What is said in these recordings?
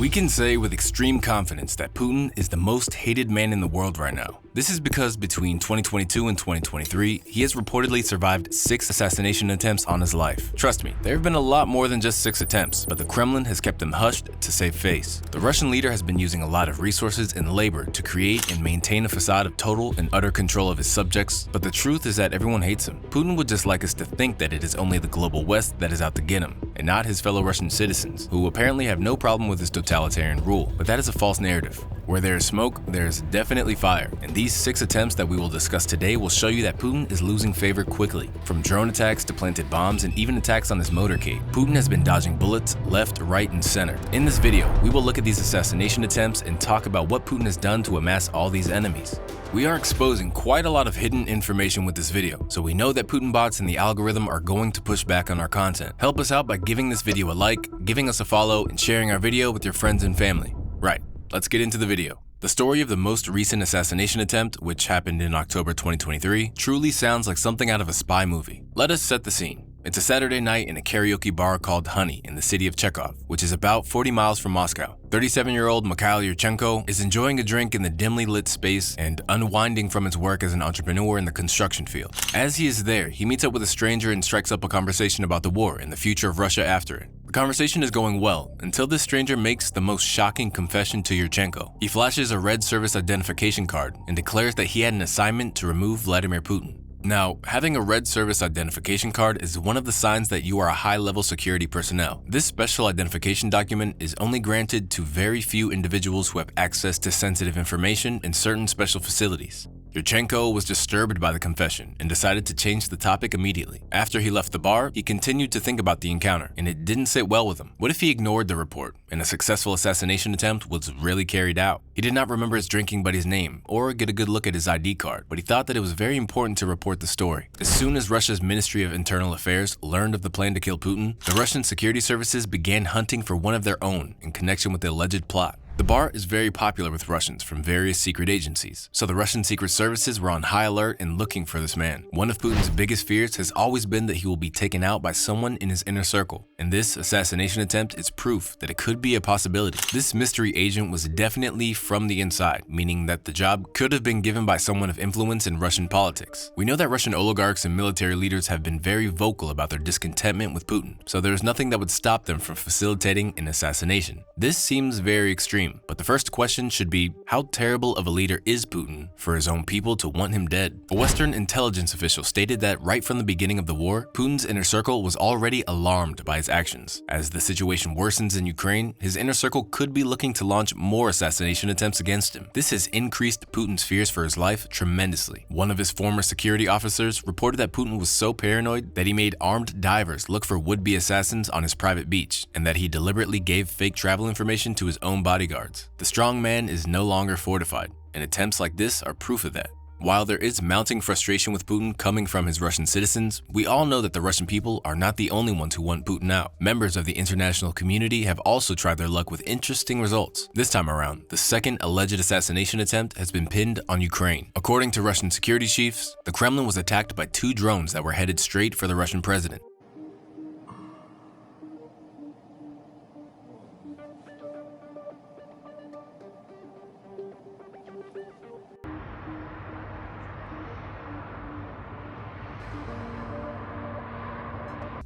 We can say with extreme confidence that Putin is the most hated man in the world right now. This is because between 2022 and 2023, he has reportedly survived 6 assassination attempts on his life. Trust me, there have been a lot more than just 6 attempts, but the Kremlin has kept them hushed to save face. The Russian leader has been using a lot of resources and labor to create and maintain a facade of total and utter control of his subjects, but the truth is that everyone hates him. Putin would just like us to think that it is only the global West that is out to get him, and not his fellow Russian citizens, who apparently have no problem with his totalitarian rule. But that is a false narrative. Where there is smoke, there is definitely fire, and these 6 attempts that we will discuss today will show you that Putin is losing favor quickly. From drone attacks to planted bombs and even attacks on his motorcade, Putin has been dodging bullets left, right, and center. In this video, we will look at these assassination attempts and talk about what Putin has done to amass all these enemies. We are exposing quite a lot of hidden information with this video, so we know that Putin bots and the algorithm are going to push back on our content. Help us out by giving this video a like, giving us a follow, and sharing our video with your friends and family. Right, let's get into the video. The story of the most recent assassination attempt, which happened in October 2023, truly sounds like something out of a spy movie. Let us set the scene. It's a Saturday night in a karaoke bar called Honey in the city of Chekhov, which is about 40 miles from Moscow. 37-year-old Mikhail Yurchenko is enjoying a drink in the dimly lit space and unwinding from his work as an entrepreneur in the construction field. As he is there, he meets up with a stranger and strikes up a conversation about the war and the future of Russia after it. The conversation is going well until this stranger makes the most shocking confession to Yurchenko. He flashes a red service identification card and declares that he had an assignment to remove Vladimir Putin. Now, having a red service identification card is one of the signs that you are a high-level security personnel. This special identification document is only granted to very few individuals who have access to sensitive information in certain special facilities. Yurchenko was disturbed by the confession and decided to change the topic immediately. After he left the bar, he continued to think about the encounter, and it didn't sit well with him. What if he ignored the report and a successful assassination attempt was really carried out? He did not remember his drinking buddy's name or get a good look at his ID card, but he thought that it was very important to report the story. As soon as Russia's Ministry of Internal Affairs learned of the plan to kill Putin, the Russian security services began hunting for one of their own in connection with the alleged plot. The bar is very popular with Russians from various secret agencies, so the Russian secret services were on high alert and looking for this man. One of Putin's biggest fears has always been that he will be taken out by someone in his inner circle, and this assassination attempt is proof that it could be a possibility. This mystery agent was definitely from the inside, meaning that the job could have been given by someone of influence in Russian politics. We know that Russian oligarchs and military leaders have been very vocal about their discontentment with Putin, so there is nothing that would stop them from facilitating an assassination. This seems very extreme. But the first question should be, how terrible of a leader is Putin for his own people to want him dead? A Western intelligence official stated that right from the beginning of the war, Putin's inner circle was already alarmed by his actions. As the situation worsens in Ukraine, his inner circle could be looking to launch more assassination attempts against him. This has increased Putin's fears for his life tremendously. One of his former security officers reported that Putin was so paranoid that he made armed divers look for would-be assassins on his private beach, and that he deliberately gave fake travel information to his own bodyguard. The strong man is no longer fortified, and attempts like this are proof of that. While there is mounting frustration with Putin coming from his Russian citizens, we all know that the Russian people are not the only ones who want Putin out. Members of the international community have also tried their luck with interesting results. This time around, the second alleged assassination attempt has been pinned on Ukraine. According to Russian security chiefs, the Kremlin was attacked by 2 drones that were headed straight for the Russian president.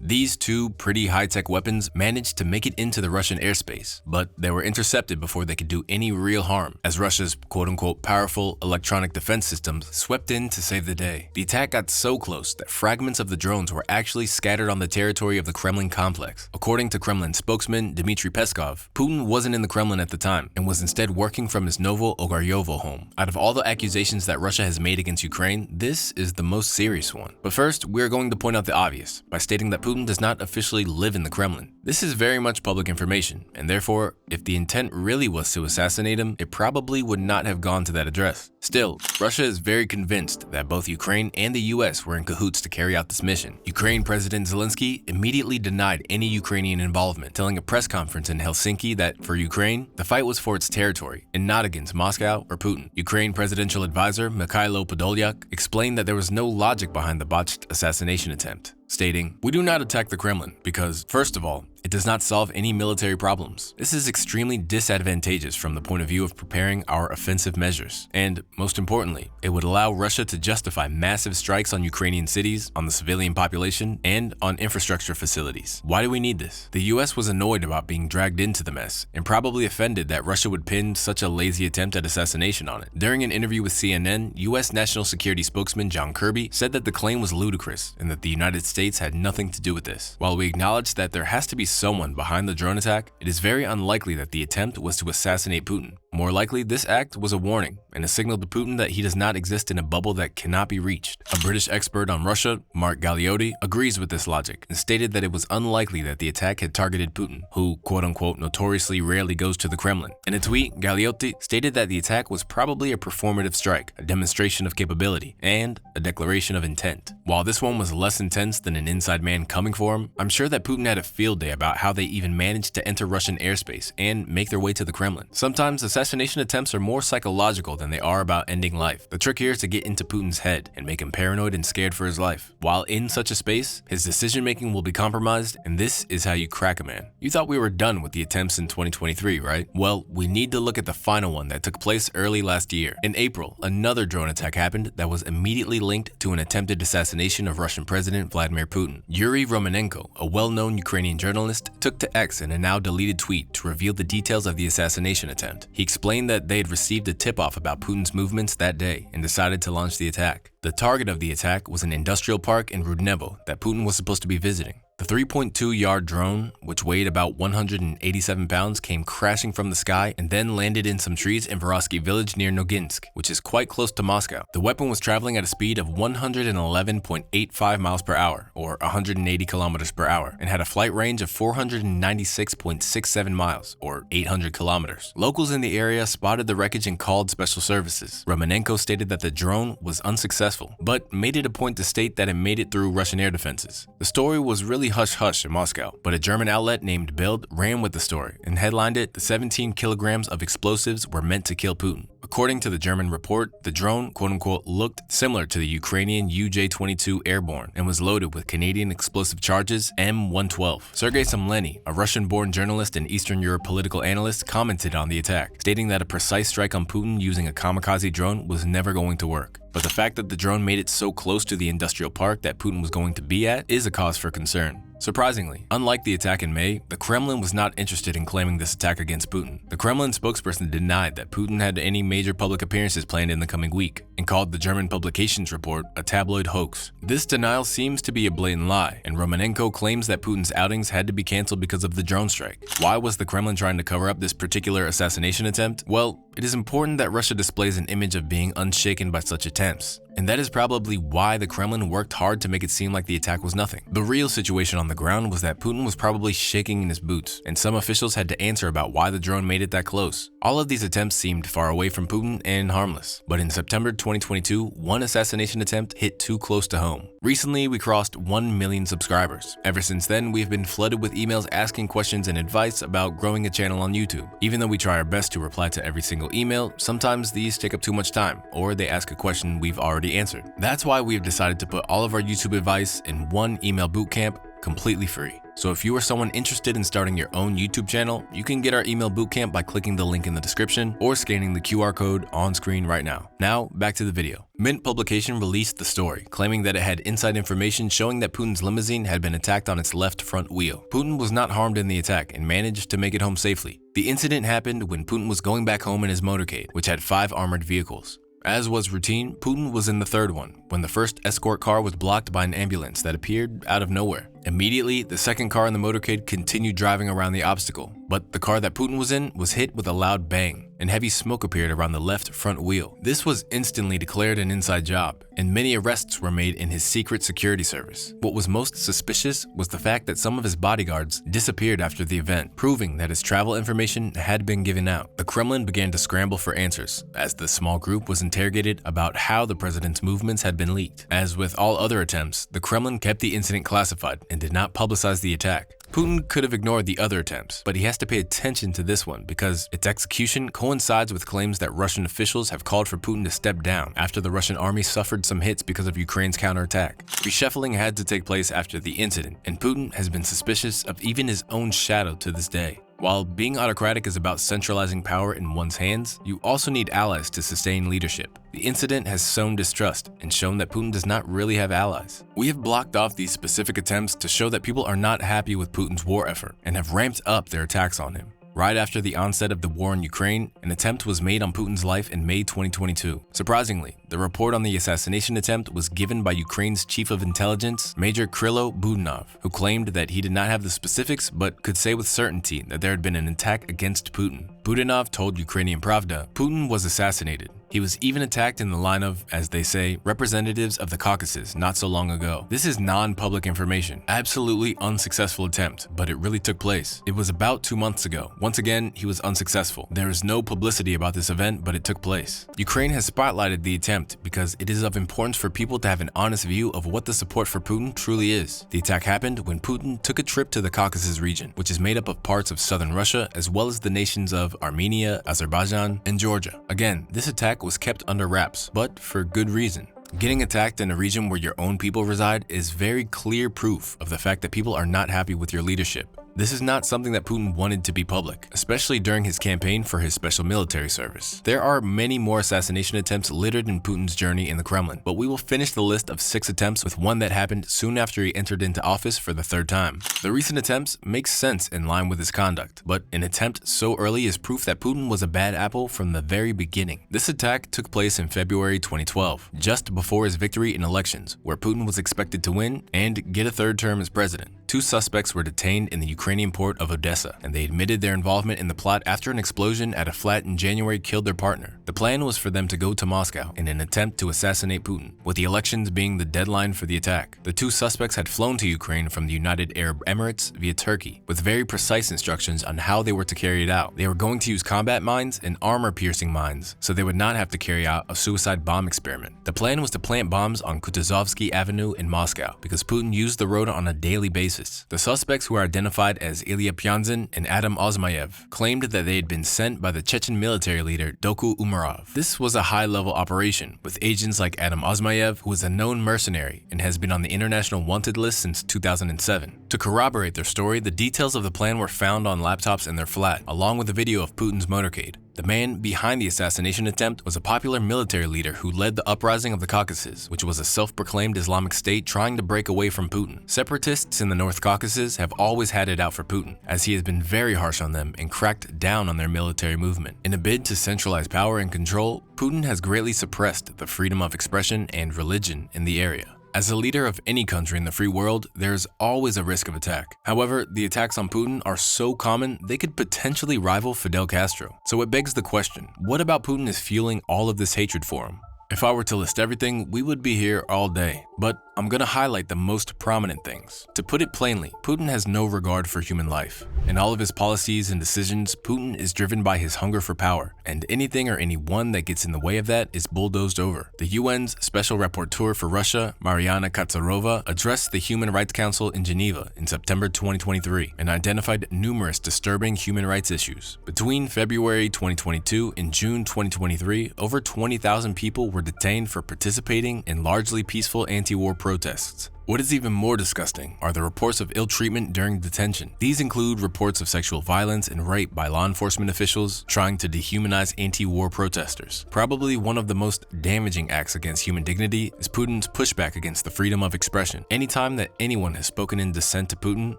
These 2 pretty high-tech weapons managed to make it into the Russian airspace, but they were intercepted before they could do any real harm, as Russia's quote-unquote powerful electronic defense systems swept in to save the day. The attack got so close that fragments of the drones were actually scattered on the territory of the Kremlin complex. According to Kremlin spokesman Dmitry Peskov, Putin wasn't in the Kremlin at the time and was instead working from his Novo Ogaryovo home. Out of all the accusations that Russia has made against Ukraine, this is the most serious one. But first, we are going to point out the obvious by stating that Putin does not officially live in the Kremlin. This is very much public information, and therefore, if the intent really was to assassinate him, it probably would not have gone to that address. Still, Russia is very convinced that both Ukraine and the US were in cahoots to carry out this mission. Ukraine President Zelensky immediately denied any Ukrainian involvement, telling a press conference in Helsinki that for Ukraine, the fight was for its territory and not against Moscow or Putin. Ukraine presidential advisor Mikhailo Podolyak explained that there was no logic behind the botched assassination attempt, stating, "We do not attack the Kremlin because, first of all, It does not solve any military problems. This is extremely disadvantageous from the point of view of preparing our offensive measures. And most importantly, it would allow Russia to justify massive strikes on Ukrainian cities, on the civilian population, and on infrastructure facilities. Why do we need this? The US was annoyed about being dragged into the mess and probably offended that Russia would pin such a lazy attempt at assassination on it. During an interview with CNN, US National Security spokesman John Kirby said that the claim was ludicrous and that the United States had nothing to do with this. While we acknowledge that there has to be someone behind the drone attack, it is very unlikely that the attempt was to assassinate Putin. More likely, this act was a warning and a signal to Putin that he does not exist in a bubble that cannot be reached. A British expert on Russia, Mark Galeotti, agrees with this logic and stated that it was unlikely that the attack had targeted Putin, who quote-unquote notoriously rarely goes to the Kremlin. In a tweet, Galeotti stated that the attack was probably a performative strike, a demonstration of capability, and a declaration of intent. While this one was less intense than an inside man coming for him, I'm sure that Putin had a field day about how they even managed to enter Russian airspace and make their way to the Kremlin. Sometimes assassination attempts are more psychological than they are about ending life. The trick here is to get into Putin's head and make him paranoid and scared for his life. While in such a space, his decision-making will be compromised, and this is how you crack a man. You thought we were done with the attempts in 2023, right? Well, we need to look at the final one that took place early last year. In April, another drone attack happened that was immediately linked to an attempted assassination of Russian President Vladimir Putin. Yuri Romanenko, a well-known Ukrainian journalist, took to X in a now deleted tweet to reveal the details of the assassination attempt. He explained that they had received a tip-off about Putin's movements that day and decided to launch the attack. The target of the attack was an industrial park in Rudnevo that Putin was supposed to be visiting. The 3.2-yard drone, which weighed about 187 pounds, came crashing from the sky and then landed in some trees in Vorovsky village near Noginsk, which is quite close to Moscow. The weapon was traveling at a speed of 111.85 miles per hour, or 180 kilometers per hour, and had a flight range of 496.67 miles, or 800 kilometers. Locals in the area spotted the wreckage and called special services. Romanenko stated that the drone was unsuccessful, but made it a point to state that it made it through Russian air defenses. The story was really hush-hush in Moscow, but a German outlet named Bild ran with the story and headlined it, "The 17 kilograms of explosives were meant to kill Putin." According to the German report, the drone, quote-unquote, looked similar to the Ukrainian UJ-22 airborne and was loaded with Canadian explosive charges M112. Sergei Somleny, a Russian-born journalist and Eastern Europe political analyst, commented on the attack, stating that a precise strike on Putin using a kamikaze drone was never going to work. But the fact that the drone made it so close to the industrial park that Putin was going to be at is a cause for concern. Surprisingly, unlike the attack in May, the Kremlin was not interested in claiming this attack against Putin. The Kremlin spokesperson denied that Putin had any major public appearances planned in the coming week and called the German publication's report a tabloid hoax. This denial seems to be a blatant lie, and Romanenko claims that Putin's outings had to be canceled because of the drone strike. Why was the Kremlin trying to cover up this particular assassination attempt? Well, it is important that Russia displays an image of being unshaken by such attempts. And that is probably why the Kremlin worked hard to make it seem like the attack was nothing. The real situation on the ground was that Putin was probably shaking in his boots, and some officials had to answer about why the drone made it that close. All of these attempts seemed far away from Putin and harmless. But in September 2022, one assassination attempt hit too close to home. Recently, we crossed 1 million subscribers. Ever since then, we've been flooded with emails asking questions and advice about growing a channel on YouTube. Even though we try our best to reply to every single email, sometimes these take up too much time, or they ask a question we've already answered. That's why we've decided to put all of our YouTube advice in one email bootcamp completely free. So if you are someone interested in starting your own YouTube channel, you can get our email bootcamp by clicking the link in the description or scanning the QR code on screen right now. Now, back to the video. Mint Publication released the story, claiming that it had inside information showing that Putin's limousine had been attacked on its left front wheel. Putin was not harmed in the attack and managed to make it home safely. The incident happened when Putin was going back home in his motorcade, which had 5 armored vehicles. As was routine, Putin was in the third one, when the first escort car was blocked by an ambulance that appeared out of nowhere. Immediately, the second car in the motorcade continued driving around the obstacle, but the car that Putin was in was hit with a loud bang, and heavy smoke appeared around the left front wheel. This was instantly declared an inside job, and many arrests were made in his secret security service. What was most suspicious was the fact that some of his bodyguards disappeared after the event, proving that his travel information had been given out. The Kremlin began to scramble for answers, as the small group was interrogated about how the president's movements had been leaked. As with all other attempts, the Kremlin kept the incident classified and did not publicize the attack. Putin could have ignored the other attempts, but he has to pay attention to this one because its execution coincides with claims that Russian officials have called for Putin to step down after the Russian army suffered some hits because of Ukraine's counterattack. Reshuffling had to take place after the incident, and Putin has been suspicious of even his own shadow to this day. While being autocratic is about centralizing power in one's hands, you also need allies to sustain leadership. The incident has sown distrust and shown that Putin does not really have allies. We have blocked off these specific attempts to show that people are not happy with Putin's war effort and have ramped up their attacks on him. Right after the onset of the war in Ukraine, an attempt was made on Putin's life in May 2022. Surprisingly, the report on the assassination attempt was given by Ukraine's chief of intelligence, Major Krilo Budanov, who claimed that he did not have the specifics but could say with certainty that there had been an attack against Putin. Budanov told Ukrainian Pravda, Putin was assassinated. He was even attacked in the line of, as they say, representatives of the Caucasus not so long ago. This is non-public information. Absolutely unsuccessful attempt, but it really took place. It was about 2 months ago. Once again, he was unsuccessful. There is no publicity about this event, but it took place. Ukraine has spotlighted the attempt because it is of importance for people to have an honest view of what the support for Putin truly is. The attack happened when Putin took a trip to the Caucasus region, which is made up of parts of southern Russia as well as the nations of Armenia, Azerbaijan, and Georgia. Again, this attack was kept under wraps, but for good reason. Getting attacked in a region where your own people reside is very clear proof of the fact that people are not happy with your leadership. This is not something that Putin wanted to be public, especially during his campaign for his special military service. There are many more assassination attempts littered in Putin's journey in the Kremlin, but we will finish the list of 6 attempts with one that happened soon after he entered into office for the 3rd time. The recent attempts make sense in line with his conduct, but an attempt so early is proof that Putin was a bad apple from the very beginning. This attack took place in February 2012, just before his victory in elections, where Putin was expected to win and get a 3rd term as president. 2 suspects were detained in the Ukrainian port of Odessa, and they admitted their involvement in the plot after an explosion at a flat in January killed their partner. The plan was for them to go to Moscow in an attempt to assassinate Putin, with the elections being the deadline for the attack. The 2 suspects had flown to Ukraine from the United Arab Emirates via Turkey, with very precise instructions on how they were to carry it out. They were going to use combat mines and armor-piercing mines, so they would not have to carry out a suicide bomb experiment. The plan was to plant bombs on Kutuzovsky Avenue in Moscow, because Putin used the road on a daily basis. The suspects, who are identified as Ilya Pyanzin and Adam Osmayev, claimed that they had been sent by the Chechen military leader Doku Umarov. This was a high-level operation, with agents like Adam Osmayev, who is a known mercenary and has been on the international wanted list since 2007. To corroborate their story, the details of the plan were found on laptops in their flat, along with a video of Putin's motorcade. The man behind the assassination attempt was a popular military leader who led the uprising of the Caucasus, which was a self-proclaimed Islamic state trying to break away from Putin. Separatists in the North Caucasus have always had it out for Putin, as he has been very harsh on them and cracked down on their military movement. In a bid to centralize power and control, Putin has greatly suppressed the freedom of expression and religion in the area. As a leader of any country in the free world, there is always a risk of attack. However, the attacks on Putin are so common, they could potentially rival Fidel Castro. So it begs the question, what about Putin is fueling all of this hatred for him? If I were to list everything, we would be here all day, but I'm gonna highlight the most prominent things. To put it plainly, Putin has no regard for human life. In all of his policies and decisions, Putin is driven by his hunger for power, and anything or anyone that gets in the way of that is bulldozed over. The UN's Special Rapporteur for Russia, Mariana Katsarova, addressed the Human Rights Council in Geneva in September 2023 and identified numerous disturbing human rights issues. Between February 2022 and June 2023, over 20,000 people were detained for participating in largely peaceful anti-war protests. What is even more disgusting are the reports of ill treatment during detention. These include reports of sexual violence and rape by law enforcement officials trying to dehumanize anti-war protesters. Probably one of the most damaging acts against human dignity is Putin's pushback against the freedom of expression. Anytime that anyone has spoken in dissent to Putin,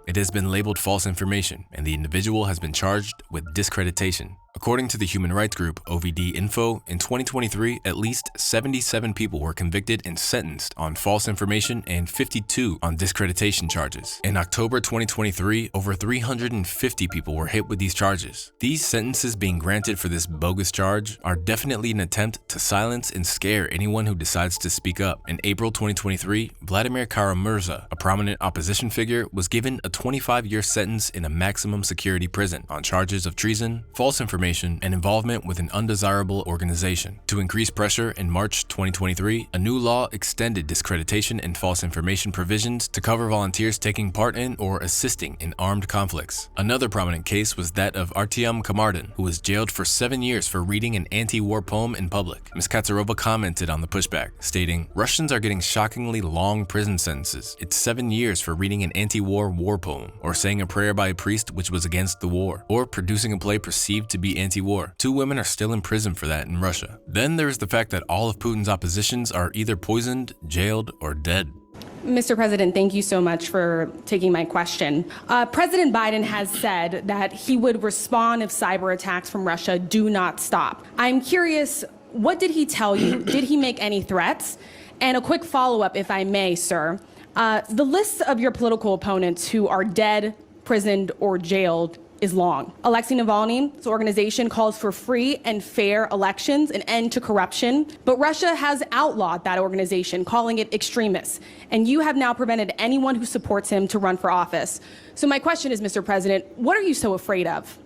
it has been labeled false information, and the individual has been charged with discreditation. According to the human rights group OVD Info, in 2023, at least 77 people were convicted and sentenced on false information and 52 on discreditation charges. In October 2023, over 350 people were hit with these charges. These sentences being granted for this bogus charge are definitely an attempt to silence and scare anyone who decides to speak up. In April 2023, Vladimir Karamurza, a prominent opposition figure, was given a 25-year sentence in a maximum security prison on charges of treason, false information, and involvement with an undesirable organization. To increase pressure, in March 2023, a new law extended discreditation and false information Assassination provisions to cover volunteers taking part in or assisting in armed conflicts. Another prominent case was that of Artyom Kamardin, who was jailed for 7 years for reading an anti-war poem in public. Ms. Katsarova commented on the pushback, stating, "Russians are getting shockingly long prison sentences. It's 7 years for reading an anti-war war poem, or saying a prayer by a priest which was against the war, or producing a play perceived to be anti-war. 2 women are still in prison for that in Russia." Then there is the fact that all of Putin's oppositions are either poisoned, jailed, or dead. Mr. President, thank you so much for taking my question. President Biden has said that he would respond if cyber attacks from Russia do not stop. I'm curious, what did he tell you? Did he make any threats? And a quick follow-up, if I may, sir. The list of your political opponents who are dead, prisoned, or jailed is long. Alexei Navalny's organization calls for free and fair elections, an end to corruption, but Russia has outlawed that organization, calling it extremist, and you have now prevented anyone who supports him to run for office. So my question is, Mr. President, what are you so afraid of?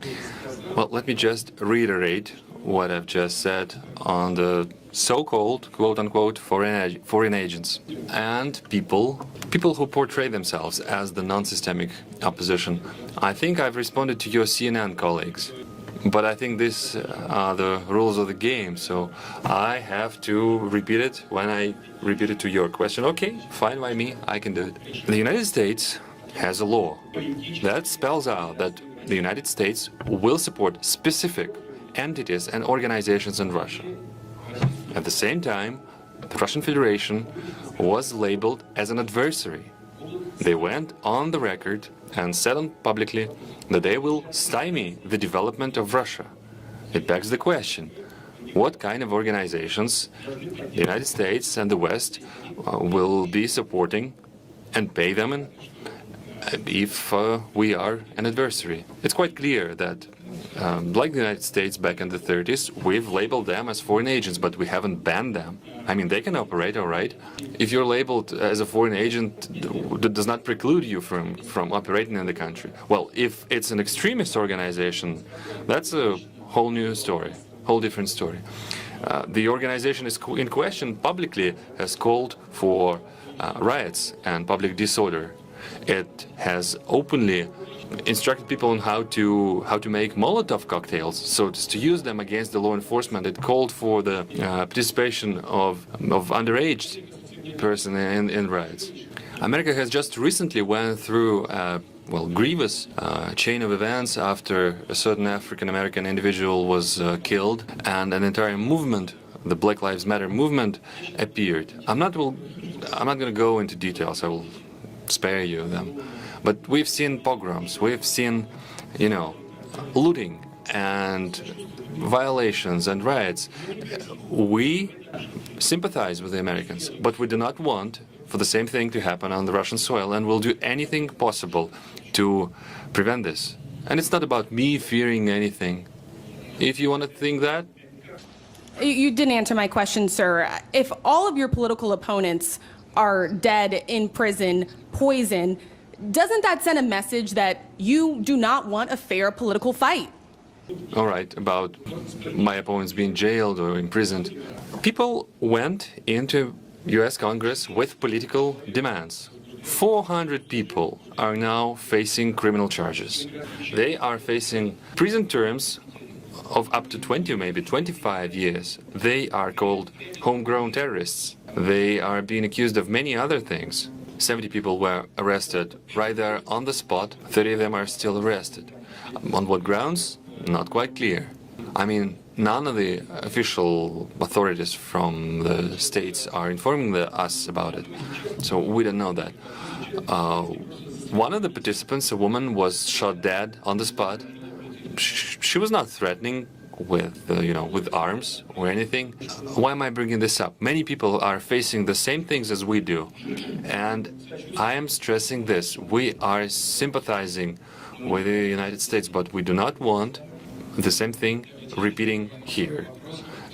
Well, let me just reiterate what I've just said on the so-called, quote-unquote, foreign agents and people who portray themselves as the non-systemic opposition. I think I've responded to your CNN colleagues, but I think these are the rules of the game, so I have to repeat it when I repeat it to your question. Okay, fine by me, I can do it. The United States has a law that spells out that the United States will support specific entities and organizations in Russia. At the same time, the Russian Federation was labeled as an adversary. They went on the record and said publicly that they will stymie the development of Russia. It begs the question, what kind of organizations the United States and the West will be supporting and pay them if we are an adversary? It's quite clear that like the United States back in the 30s, we've labeled them as foreign agents, but we haven't banned them. I mean, they can operate, all right. If you're labeled as a foreign agent, that does not preclude you from operating in the country. Well, if it's an extremist organization, that's a whole new story, whole different story. The organization is in question publicly has called for riots and public disorder. It has openly instructed people on how to make Molotov cocktails, so to use them against the law enforcement. It called for the participation of underage person in riots. America has just recently went through a grievous chain of events after a certain African-American individual was killed, and an entire movement, the Black Lives Matter movement, appeared. I'm not going to go into details. I will spare you them. But we've seen pogroms, we've seen, looting and violations and riots. We sympathize with the Americans, but we do not want for the same thing to happen on the Russian soil, and we'll do anything possible to prevent this. And it's not about me fearing anything. If you want to think that. You didn't answer my question, sir. If all of your political opponents are dead, in prison, poisoned, doesn't that send a message that you do not want a fair political fight? All right, about my opponents being jailed or imprisoned. People went into US Congress with political demands. 400 people are now facing criminal charges. They are facing prison terms of up to 20 or maybe 25 years. They are called homegrown terrorists. They are being accused of many other things. 70 people were arrested right there on the spot. 30 of them are still arrested. On what grounds? Not quite clear. I mean, none of the official authorities from the states are informing us about it, so we don't know that. One of the participants, a woman, was shot dead on the spot. She was not threatening with arms or anything. Why am I bringing this up? Many people are facing the same things as we do, and I am stressing this. We are sympathizing with the United States, but we do not want the same thing repeating here.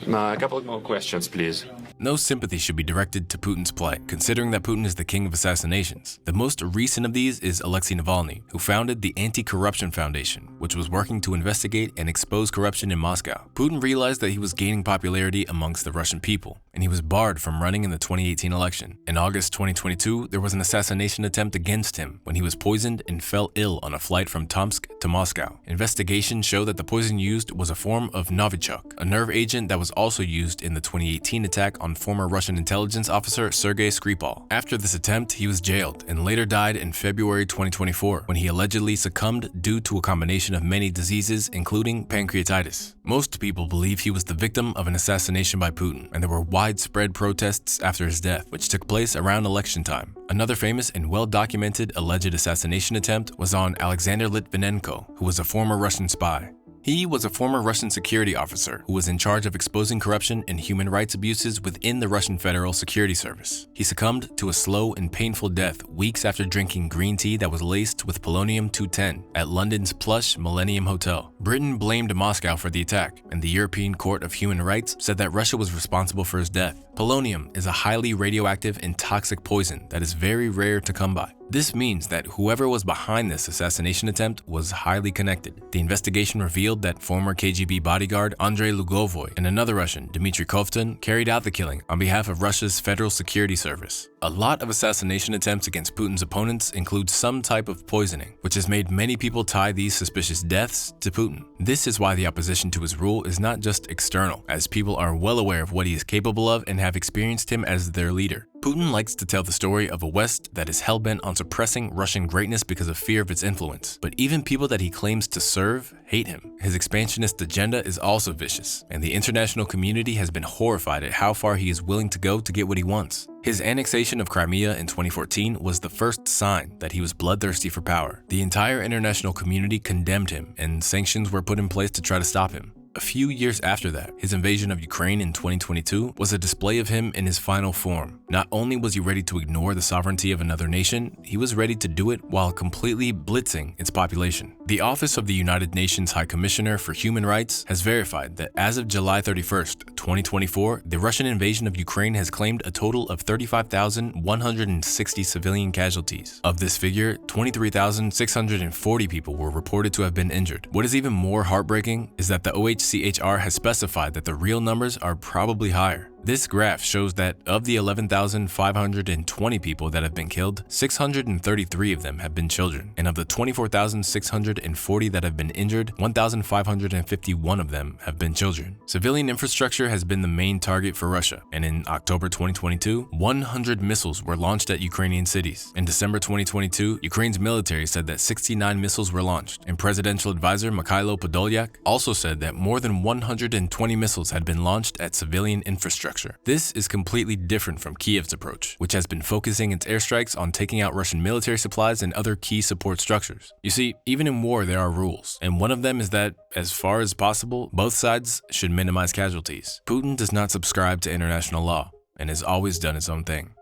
A couple more questions, please. No sympathy should be directed to Putin's plight, considering that Putin is the king of assassinations. The most recent of these is Alexei Navalny, who founded the Anti-Corruption Foundation, which was working to investigate and expose corruption in Moscow. Putin realized that he was gaining popularity amongst the Russian people, and he was barred from running in the 2018 election. In August 2022, there was an assassination attempt against him when he was poisoned and fell ill on a flight from Tomsk to Moscow. Investigations show that the poison used was a form of Novichok, a nerve agent that was also used in the 2018 attack on former Russian intelligence officer Sergei Skripal. After this attempt, he was jailed and later died in February 2024 when he allegedly succumbed due to a combination of many diseases, including pancreatitis. Most people believe he was the victim of an assassination by Putin, and there were widespread protests after his death, which took place around election time. Another famous and well-documented alleged assassination attempt was on Alexander Litvinenko, who was a former Russian spy. He was a former Russian security officer who was in charge of exposing corruption and human rights abuses within the Russian Federal Security Service. He succumbed to a slow and painful death weeks after drinking green tea that was laced with polonium-210 at London's plush Millennium Hotel. Britain blamed Moscow for the attack, and the European Court of Human Rights said that Russia was responsible for his death. Polonium is a highly radioactive and toxic poison that is very rare to come by. This means that whoever was behind this assassination attempt was highly connected. The investigation revealed that former KGB bodyguard Andrei Lugovoy and another Russian, Dmitry Kovtun, carried out the killing on behalf of Russia's Federal Security Service. A lot of assassination attempts against Putin's opponents include some type of poisoning, which has made many people tie these suspicious deaths to Putin. This is why the opposition to his rule is not just external, as people are well aware of what he is capable of and have experienced him as their leader. Putin likes to tell the story of a West that is hell-bent on suppressing Russian greatness because of fear of its influence. But even people that he claims to serve hate him. His expansionist agenda is also vicious, and the international community has been horrified at how far he is willing to go to get what he wants. His annexation of Crimea in 2014 was the first sign that he was bloodthirsty for power. The entire international community condemned him, and sanctions were put in place to try to stop him. A few years after that, his invasion of Ukraine in 2022 was a display of him in his final form. Not only was he ready to ignore the sovereignty of another nation, he was ready to do it while completely blitzing its population. The Office of the United Nations High Commissioner for Human Rights has verified that as of July 31st, 2024, the Russian invasion of Ukraine has claimed a total of 35,160 civilian casualties. Of this figure, 23,640 people were reported to have been injured. What is even more heartbreaking is that the OHCHR has specified that the real numbers are probably higher. This graph shows that of the 11,520 people that have been killed, 633 of them have been children, and of the 24,640 that have been injured, 1,551 of them have been children. Civilian infrastructure has been the main target for Russia, and in October 2022, 100 missiles were launched at Ukrainian cities. In December 2022, Ukraine's military said that 69 missiles were launched, and presidential advisor Mikhailo Podolyak also said that more than 120 missiles had been launched at civilian infrastructure. This is completely different from Kiev's approach, which has been focusing its airstrikes on taking out Russian military supplies and other key support structures. You see, even in war there are rules, and one of them is that, as far as possible, both sides should minimize casualties. Putin does not subscribe to international law, and has always done his own thing.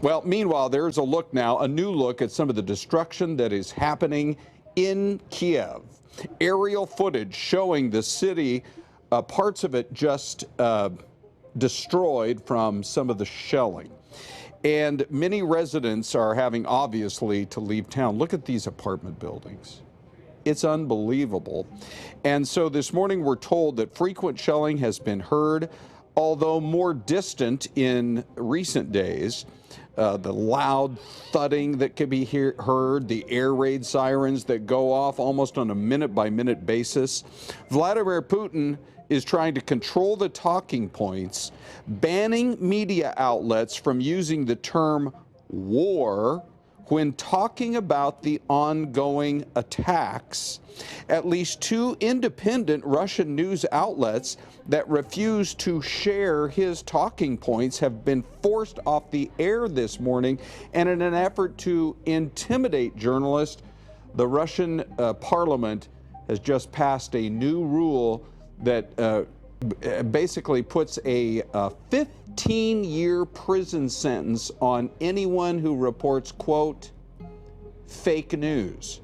Well, meanwhile, there's a look now, a new look at some of the destruction that is happening in Kiev. Aerial footage showing the city, parts of it just destroyed from some of the shelling. And many residents are having, obviously, to leave town. Look at these apartment buildings. It's unbelievable. And so this morning we're told that frequent shelling has been heard, although more distant in recent days. The loud thudding that can be heard, the air raid sirens that go off almost on a minute-by-minute basis. Vladimir Putin is trying to control the talking points, banning media outlets from using the term war when talking about the ongoing attacks. At least 2 independent Russian news outlets that refuse to share his talking points have been forced off the air this morning, and in an effort to intimidate journalists, the Russian parliament has just passed a new rule that basically puts a 15-year prison sentence on anyone who reports, quote, fake news.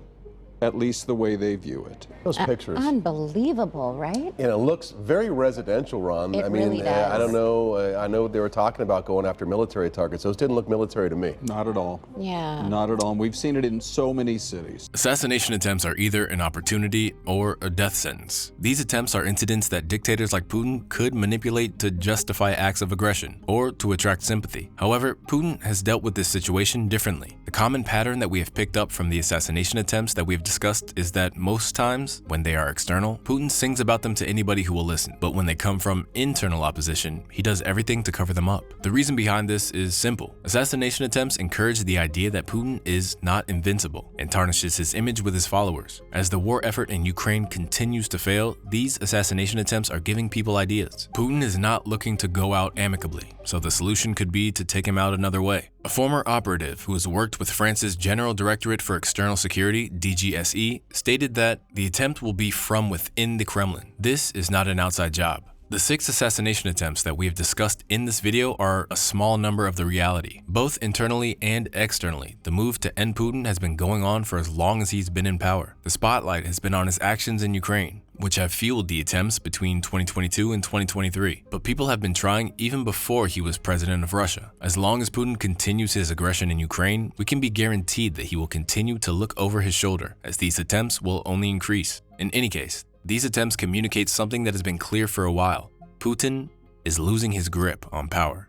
at least the way they view it. Those pictures. Unbelievable, right? And it looks very residential, Ron. It really does. I don't know. I know they were talking about going after military targets. Those didn't look military to me. Not at all. Yeah. Not at all. And we've seen it in so many cities. Assassination attempts are either an opportunity or a death sentence. These attempts are incidents that dictators like Putin could manipulate to justify acts of aggression or to attract sympathy. However, Putin has dealt with this situation differently. The common pattern that we have picked up from the assassination attempts that we have discussed is that most times, when they are external, Putin sings about them to anybody who will listen. But when they come from internal opposition, he does everything to cover them up. The reason behind this is simple. Assassination attempts encourage the idea that Putin is not invincible and tarnishes his image with his followers. As the war effort in Ukraine continues to fail, these assassination attempts are giving people ideas. Putin is not looking to go out amicably, so the solution could be to take him out another way. A former operative who has worked with France's General Directorate for External Security, DGSE, stated that the attempt will be from within the Kremlin. This is not an outside job. The 6 assassination attempts that we have discussed in this video are a small number of the reality. Both internally and externally, the move to end Putin has been going on for as long as he's been in power. The spotlight has been on his actions in Ukraine, which have fueled the attempts between 2022 and 2023. But people have been trying even before he was president of Russia. As long as Putin continues his aggression in Ukraine, we can be guaranteed that he will continue to look over his shoulder, as these attempts will only increase. In any case, these attempts communicate something that has been clear for a while. Putin is losing his grip on power.